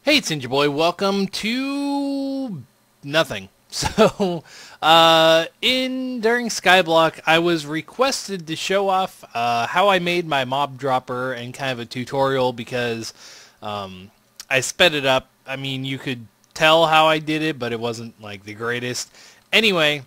Hey, it's Ninja Boy. Welcome to nothing. So, during Skyblock, I was requested to show off how I made my mob dropper and kind of a tutorial because I sped it up. I mean, you could tell how I did it, but it wasn't like the greatest. Anyway,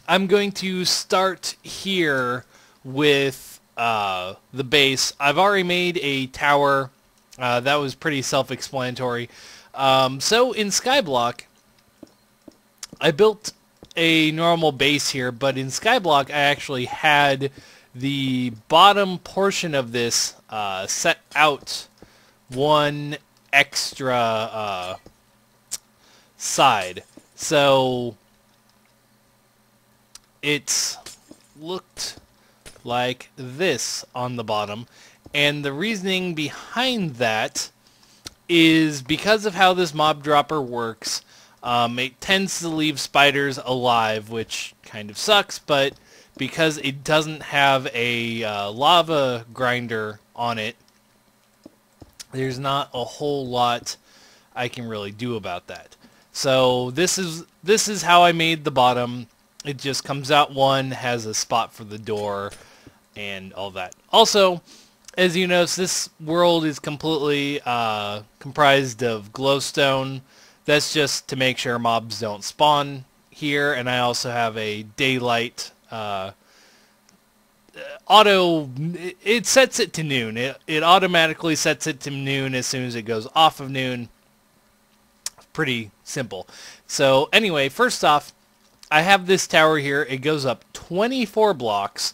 I'm going to start here with the base. I've already made a tower. That was pretty self-explanatory. So in Skyblock, I built a normal base here, but in Skyblock I actually had the bottom portion of this set out one extra side. So it looked like this on the bottom. And the reasoning behind that is because of how this mob dropper works. It tends to leave spiders alive, which kind of sucks, but because it doesn't have a lava grinder on it, there's not a whole lot I can really do about that. So this is how I made the bottom. It just comes out one, has a spot for the door, and all that. Also, as you notice, this world is completely comprised of glowstone. That's just to make sure mobs don't spawn here. And I also have a daylight auto. It sets it to noon. It automatically sets it to noon as soon as it goes off of noon. Pretty simple. So anyway, first off, I have this tower here. It goes up 24 blocks.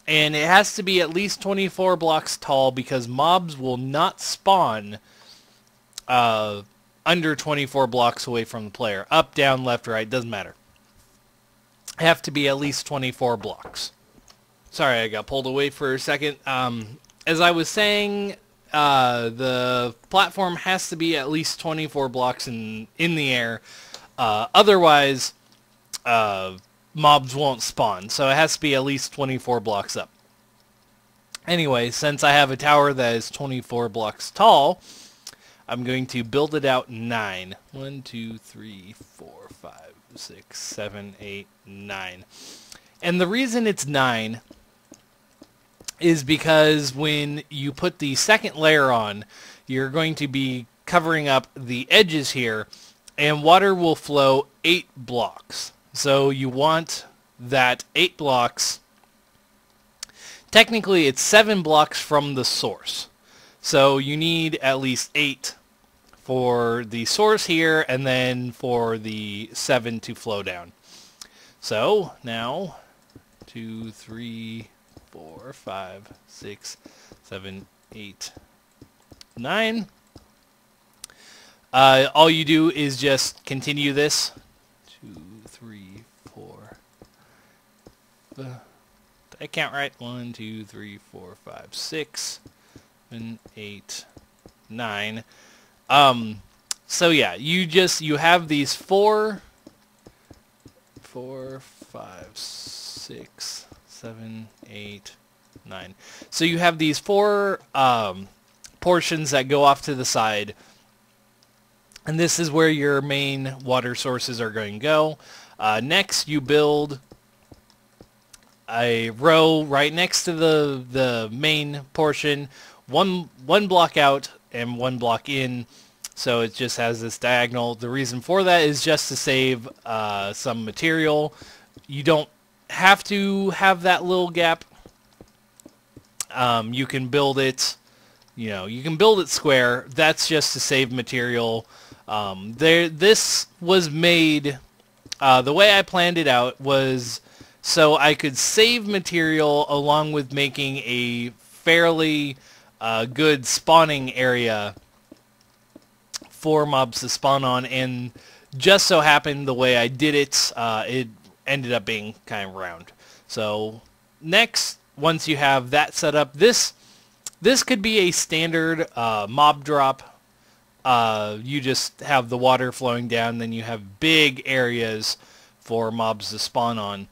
And it has to be at least 24 blocks tall because mobs will not spawn under 24 blocks away from the player. Up, down, left, right, doesn't matter. Have to be at least 24 blocks. Sorry, I got pulled away for a second. As I was saying, the platform has to be at least 24 blocks in the air. Otherwise, mobs won't spawn, so it has to be at least 24 blocks up. Anyway, since I have a tower that is 24 blocks tall, I'm going to build it out 9. 1, 2, 3, 4, 5, 6, 7, 8, 9. And the reason it's 9 is because when you put the second layer on, you're going to be covering up the edges here, and water will flow 8 blocks. So you want that 8 blocks. Technically, it's 7 blocks from the source. So you need at least 8 for the source here, and then for the 7 to flow down. So now, 2, 3, 4, 5, 6, 7, 8, 9. All you do is just continue this. 2, 3, 4. Did I count right? 1, 2, 3, 4, 5, 6, 7, 8, 9. So yeah, you have these 4, 5, 6, 7, 8, 9. So you have these 4 portions that go off to the side. And this is where your main water sources are going to go. Next, you build a row right next to the main portion, one block out and 1 block in, so it just has this diagonal. The reason for that is just to save some material. You don't have to have that little gap. You can build it, you can build it square. That's just to save material. This was made, the way I planned it out was so I could save material along with making a fairly good spawning area for mobs to spawn on, and just so happened the way I did it, it ended up being kind of round. So next, once you have that set up, this could be a standard mob drop. You just have the water flowing down, then you have big areas for mobs to spawn on.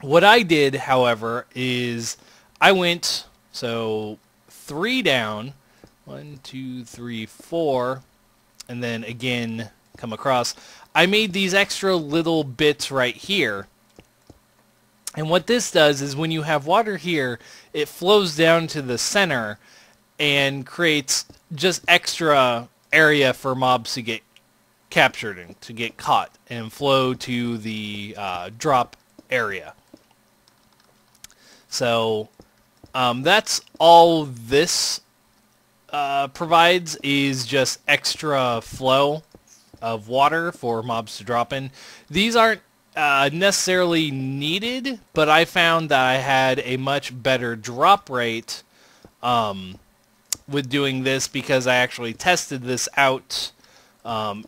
What I did, however, is I went, so 3 down, 1, 2, 3, 4, and then again come across. I made these extra little bits right here. And what this does is when you have water here, it flows down to the center and creates just extra area for mobs to get captured and to get caught and flow to the drop area. So that's all this provides, is just extra flow of water for mobs to drop in. These aren't necessarily needed, but I found that I had a much better drop rate with doing this because I actually tested this out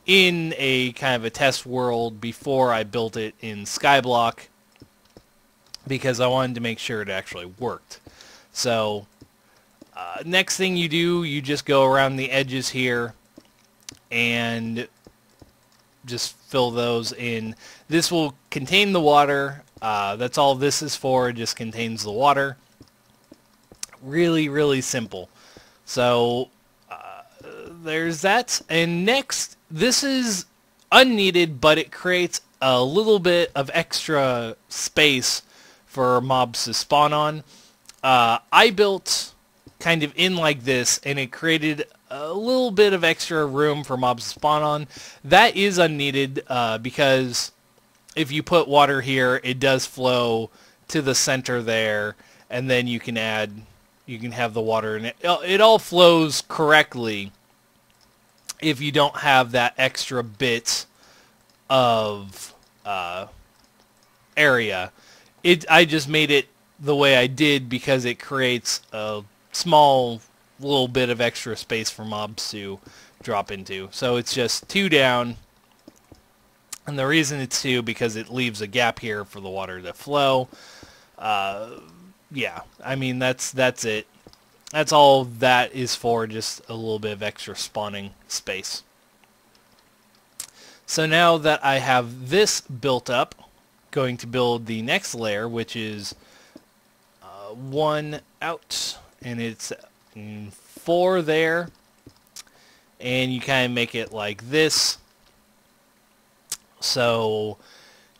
in a kind of a test world before I built it in Skyblock, because I wanted to make sure it actually worked. So next thing you do, you just go around the edges here and just fill those in. This will contain the water. That's all this is for. It just contains the water. Really, really simple. So there's that. And next, this is unneeded, but it creates a little bit of extra space for mobs to spawn on. I built kind of in like this, and it created a little bit of extra room for mobs to spawn on. That is unneeded because if you put water here, it does flow to the center there, and then you can have the water in it. It all flows correctly if you don't have that extra bit of area. I just made it the way I did because it creates a small little bit of extra space for mobs to drop into. So it's just 2 down, and the reason it's 2 because it leaves a gap here for the water to flow. Yeah, I mean that's it. That's all that is for, just a little bit of extra spawning space. So now that I have this built up, going to build the next layer, which is 1 out, and it's 4 there, and you kind of make it like this. So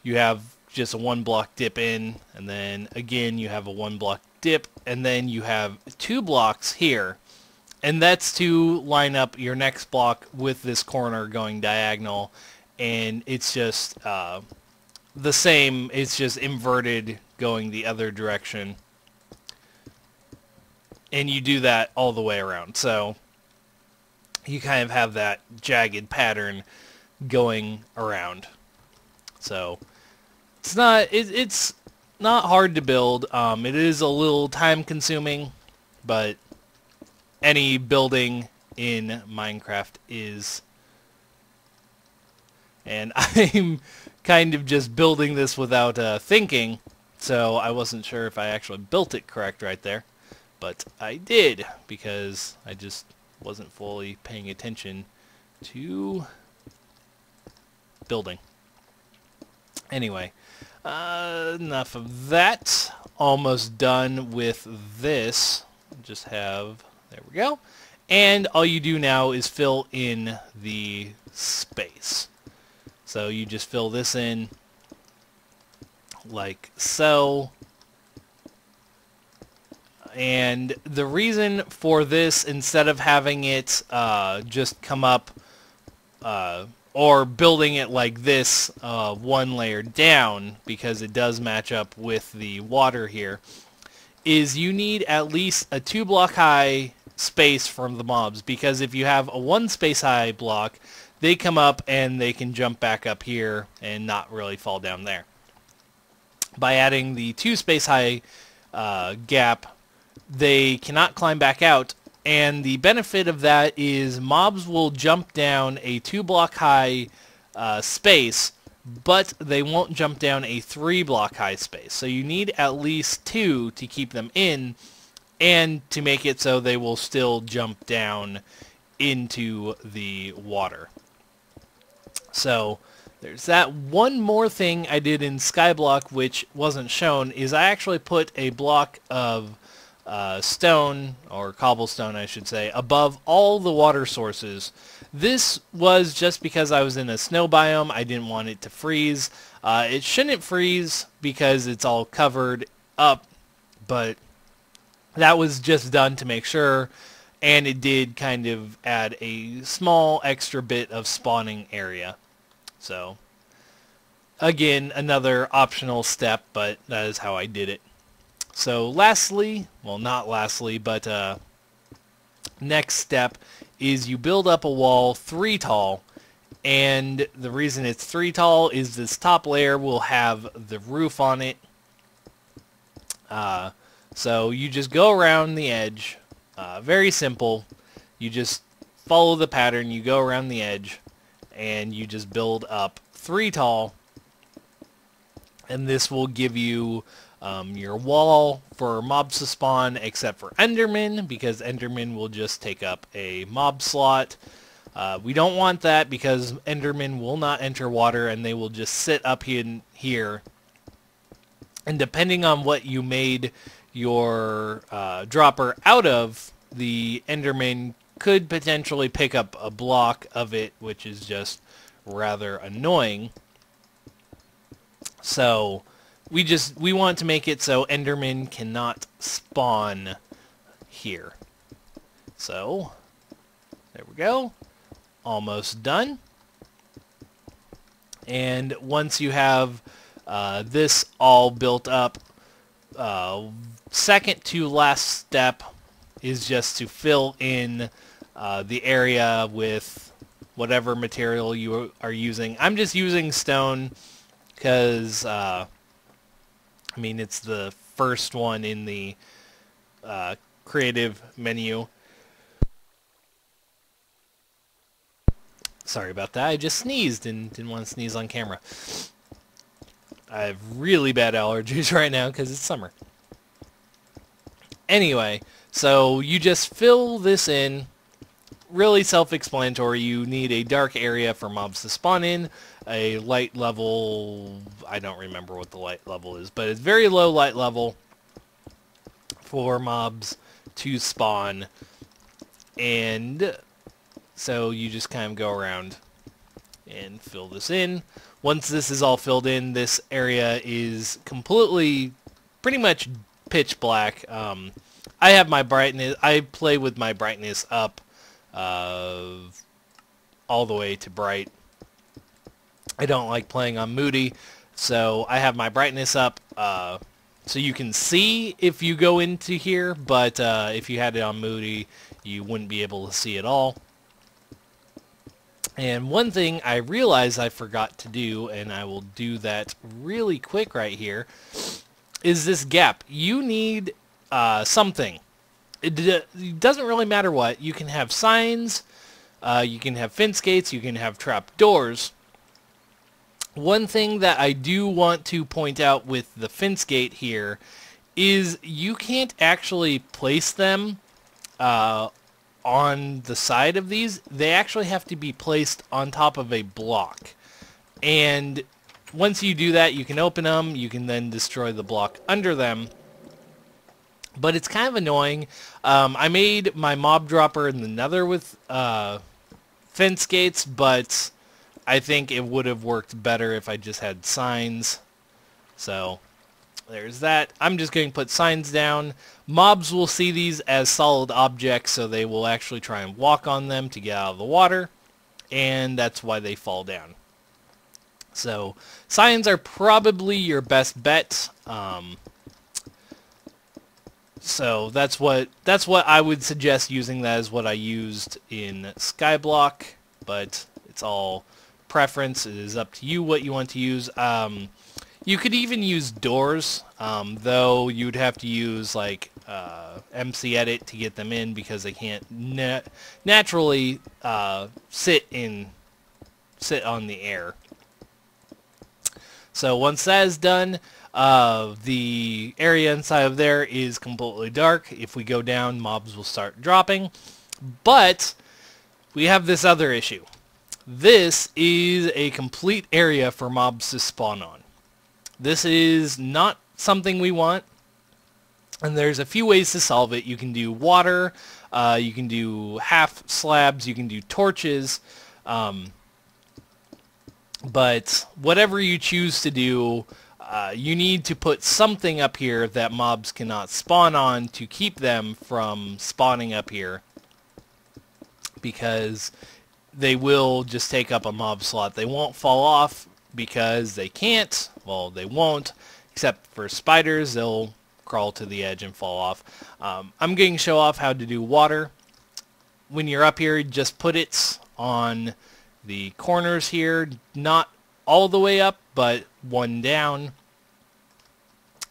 you have just a 1 block dip in, and then again you have a 1 block dip, and then you have 2 blocks here, and that's to line up your next block with this corner going diagonal. And it's just the same, it's just inverted going the other direction, and you do that all the way around. So you kind of have that jagged pattern going around. So it's not hard to build. It is a little time consuming, but any building in Minecraft is. And I'm kind of just building this without thinking, so I wasn't sure if I actually built it correct right there. But I did, because I just wasn't fully paying attention to building. Anyway, enough of that. Almost done with this. Just have, there we go. And all you do now is fill in the space. So you just fill this in like so. And the reason for this, instead of having it just come up or building it like this 1 layer down, because it does match up with the water here, is you need at least a 2 block high space from the mobs, because if you have a 1 space high block, they come up and they can jump back up here and not really fall down there. By adding the 2 space high gap, they cannot climb back out, and the benefit of that is mobs will jump down a 2 block high space, but they won't jump down a 3 block high space. So you need at least 2 to keep them in, and to make it so they will still jump down into the water. So there's that. One more thing I did in Skyblock which wasn't shown is I actually put a block of stone, or cobblestone I should say, above all the water sources. This was just because I was in a snow biome. I didn't want it to freeze. It shouldn't freeze because it's all covered up, but that was just done to make sure, and it did kind of add a small extra bit of spawning area. So again, another optional step, but that is how I did it. So lastly, well not lastly, but next step is you build up a wall 3 tall, and the reason it's 3 tall is this top layer will have the roof on it. So you just go around the edge, very simple. You just follow the pattern, you go around the edge, and you just build up 3 tall, and this will give you your wall for mobs to spawn, except for Enderman, because Enderman will just take up a mob slot. We don't want that because Enderman will not enter water, and they will just sit up in here. And depending on what you made your dropper out of, the Enderman could potentially pick up a block of it, which is just rather annoying. So we want to make it so Enderman cannot spawn here. So there we go. Almost done. And once you have this all built up, second to last step is just to fill in the area with whatever material you are using. I'm just using stone because I mean, it's the first one in the creative menu. Sorry about that. I just sneezed and didn't want to sneeze on camera. I have really bad allergies right now because it's summer. Anyway, so you just fill this in. Really self-explanatory. You need a dark area for mobs to spawn in. A light level, I don't remember what the light level is, but it's very low light level for mobs to spawn. And so you just kind of go around and fill this in. Once this is all filled in, this area is completely, pretty much pitch black. I have my brightness, I play with my brightness up all the way to bright. I don't like playing on moody, so I have my brightness up so you can see if you go into here, but if you had it on moody, you wouldn't be able to see at all. And one thing I realized I forgot to do, and I will do that really quick right here, is this gap. You need something. It doesn't really matter what. You can have signs, you can have fence gates, you can have trap doors. One thing that I do want to point out with the fence gate here is you can't actually place them on the side of these. They actually have to be placed on top of a block. And once you do that, you can open them, you can then destroy the block under them. But it's kind of annoying. I made my mob dropper in the nether with fence gates, but I think it would have worked better if I just had signs. So there's that. I'm just going to put signs down. Mobs will see these as solid objects, so they will actually try and walk on them to get out of the water, and that's why they fall down. So signs are probably your best bet. So that's what I would suggest using. That is what I used in Skyblock, but it's all preference. It is up to you what you want to use. You could even use doors, though you'd have to use like MC Edit to get them in because they can't naturally sit on the air. So once that is done, the area inside of there is completely dark. If we go down, mobs will start dropping. But we have this other issue. This is a complete area for mobs to spawn on. This is not something we want. And there's a few ways to solve it. You can do water, you can do half slabs, you can do torches, but whatever you choose to do, you need to put something up here that mobs cannot spawn on to keep them from spawning up here, because they will just take up a mob slot. They won't fall off because they can't. Well, they won't, except for spiders. They'll crawl to the edge and fall off. I'm going to show off how to do water. When you're up here, just put it on the corners here, not all the way up, but one down.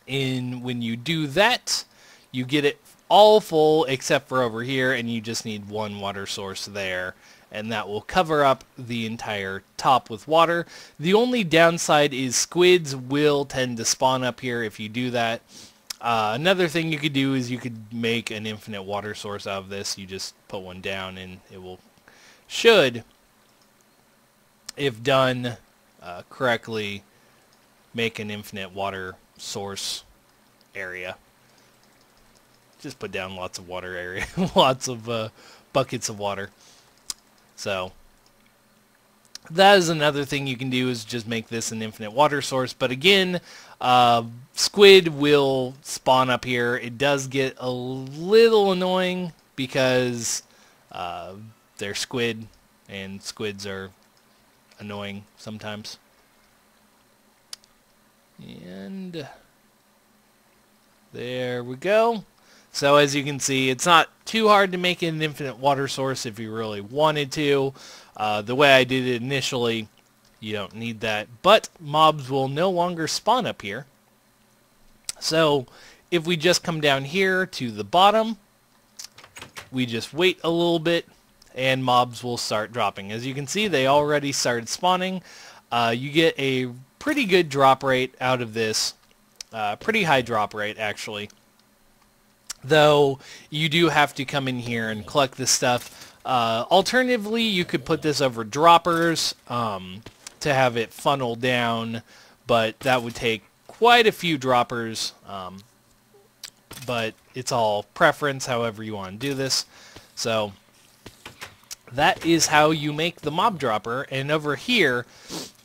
And when you do that, you get it all full except for over here, and you just need one water source there, and that will cover up the entire top with water. The only downside is squids will tend to spawn up here if you do that. Another thing you could do is you could make an infinite water source out of this. You just put one down and it should, if done correctly, make an infinite water source area. Just put down lots of water area, lots of buckets of water. So that is another thing you can do, is just make this an infinite water source. But again, squid will spawn up here. It does get a little annoying because they're squid, and squids are annoying sometimes. And there we go. So as you can see, it's not too hard to make an infinite water source if you really wanted to. The way I did it initially, you don't need that. But mobs will no longer spawn up here. So if we just come down here to the bottom, we just wait a little bit and mobs will start dropping. As you can see, they already started spawning. You get a pretty good drop rate out of this. Pretty high drop rate, actually. Though you do have to come in here and collect this stuff. Alternatively, you could put this over droppers to have it funnel down, but that would take quite a few droppers. But it's all preference, however you want to do this. So that is how you make the mob dropper. And over here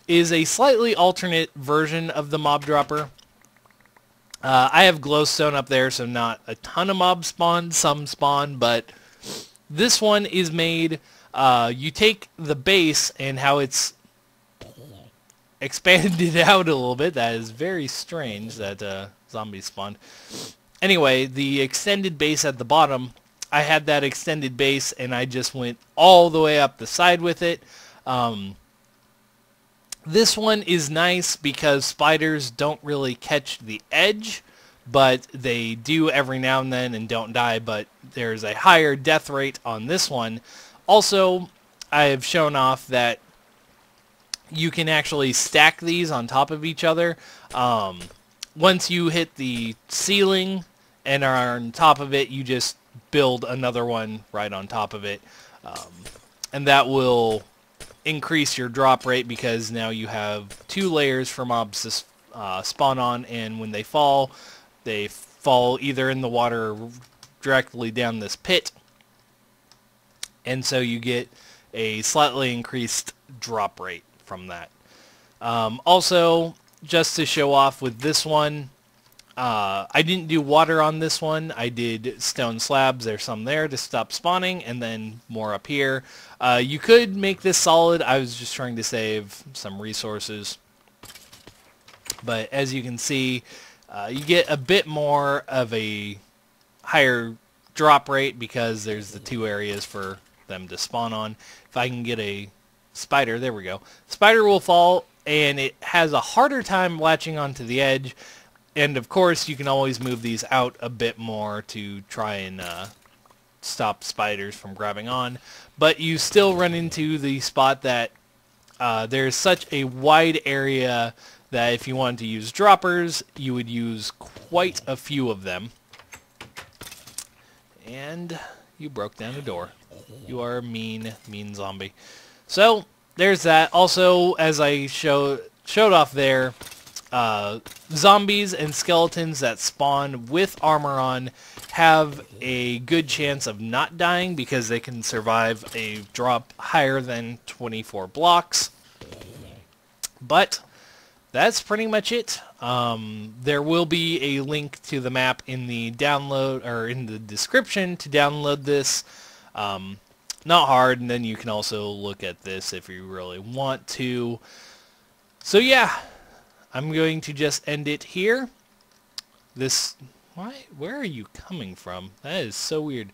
is a slightly alternate version of the mob dropper. I have glowstone up there, so not a ton of mobs spawn. Some spawn, but this one is made, you take the base and how it's expanded out a little bit. That is very strange that zombies spawned. Anyway, the extended base at the bottom, I had that extended base and I just went all the way up the side with it. This one is nice because spiders don't really catch the edge, but they do every now and then and don't die, but there's a higher death rate on this one. Also, I have shown off that you can actually stack these on top of each other. Once you hit the ceiling and are on top of it, you just build another one right on top of it. And that will increase your drop rate because now you have 2 layers for mobs to spawn on, and when they fall either in the water or directly down this pit, and so you get a slightly increased drop rate from that. Also, just to show off with this one, I didn't do water on this one. I did stone slabs. There's some there to stop spawning, and then more up here. You could make this solid. I was just trying to save some resources. But as you can see, you get a bit more of a higher drop rate because there's the 2 areas for them to spawn on. If I can get a spider, there we go. Spider will fall, and it has a harder time latching onto the edge. And of course, you can always move these out a bit more to try and stop spiders from grabbing on. But you still run into the spot that there's such a wide area that if you wanted to use droppers, you would use quite a few of them. And you broke down a door. You are a mean, mean zombie. So there's that. Also, as I showed off there, zombies and skeletons that spawn with armor on have a good chance of not dying because they can survive a drop higher than 24 blocks. But that's pretty much it. There will be a link to the map in the download or in the description to download this. Not hard, and then you can also look at this if you really want to. So yeah, I'm going to just end it here. Where are you coming from? That is so weird.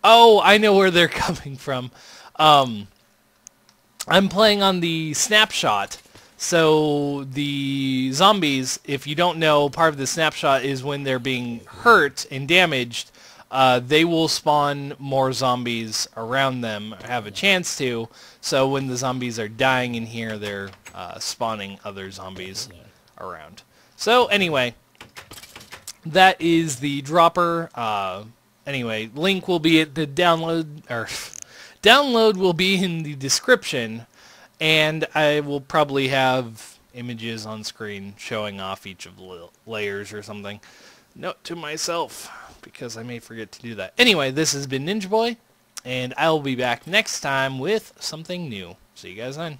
Oh, I know where they're coming from. I'm playing on the snapshot. So the zombies, if you don't know, part of the snapshot is when they're being hurt and damaged, they will spawn more zombies around them, have a chance to. So when the zombies are dying in here, they're spawning other zombies around. So anyway, that is the dropper. Anyway, link will be at the download, or download will be in the description. And I will probably have images on screen showing off each of the layers or something. Note to myself, because I may forget to do that. Anyway, this has been Ninja Boy, and I will be back next time with something new. See you guys then.